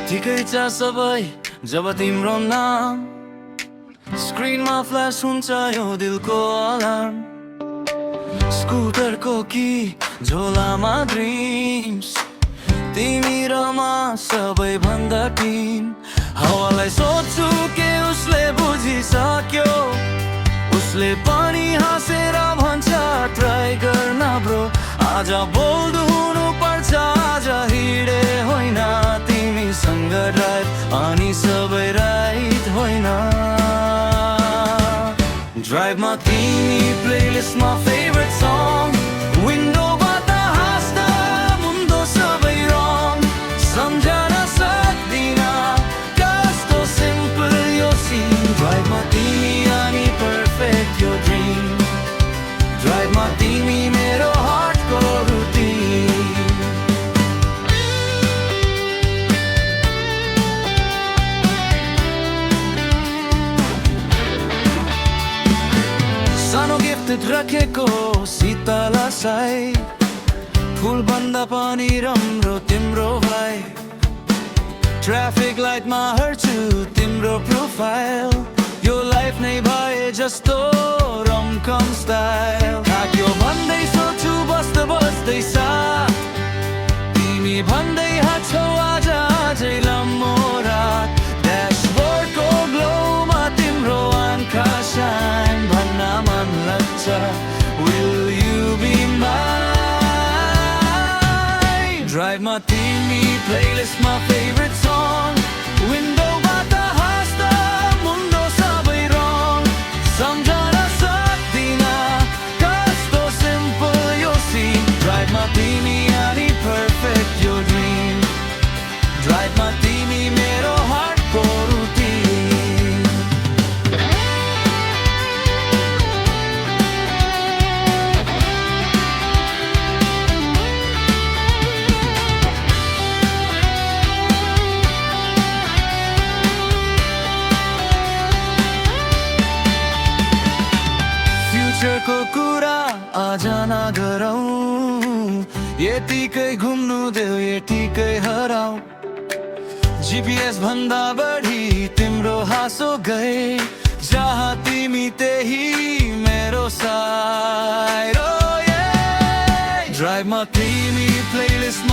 ठिकै छ सबै जब तिम्रो नाम स्क्रिनमा फ्ल्यास हुन्छ यो दिलको अलार्म स्कुटरको कि झोलामा ड्रिम्स तिमी र म सबैभन्दा टिम हावालाई सोध्छु के उसले बुझिसक्यो उसले पनि हाँसेर भन्छ ट्राई गर्न ब्रो आज बोल्ड हुनु पर्छ आज हिँडे होइन तिमीसँग ड्राइभ अनि सबै राइट होइन ड्राइभमा तिमी प्लेलिस्टमा फेभरेट सङ विन्डोबाट हाँस्दा मुन्दो सबै रङ सम्झन सक्दिन कस्तो सिम्पल यो सिन ड्राइभमा तिमी अनि पर्फेक्ट यो ड्रिम ड्राइभमा तिमी मेरो हार्टको रुटिन सानो गिफ्ट राखेको शीतल साई फुल भन्दा पनि राम्रो तिम्रो भाइ ट्राफिक लाइटमा हेर्छु तिम्रो प्रोफाइल यो लाइफ नै भए जस्तो रमकम स्टाइल थाक्यो भन्दै सोच्छु बस्दा बस्दै साथ तिमी भन्दै हाँच्छौ आज अझै लामो रात ड्यासबोर्डको ग्लोमा तिम्रो आँखा शाइन भन्न मन लाग्छ Will you be mine? ड्राइभमा तिमी प्लेलिस्टमा फेभरेट सङ विन्डोबाट हाँस्दा मुन्दो सबै रङ सम्झन सक्दिन कस्तो सिम्पल यो सिन ड्राइभमा तिमी अनि पर्फेक्ट यो ड्रिम ड्राइभमा तिमी मेरो हार्टको रुटिन फ्युचरको कुरा आज नगरौँ यतिकै घुम्नु देऊ यतिकै हराऊ जिपिएस भन्दा बढी तिम्रो हाँसो गए जहाँ तिमी त्यही मेरो साइड ड्राइभमा तिमी प्लेलिस्ट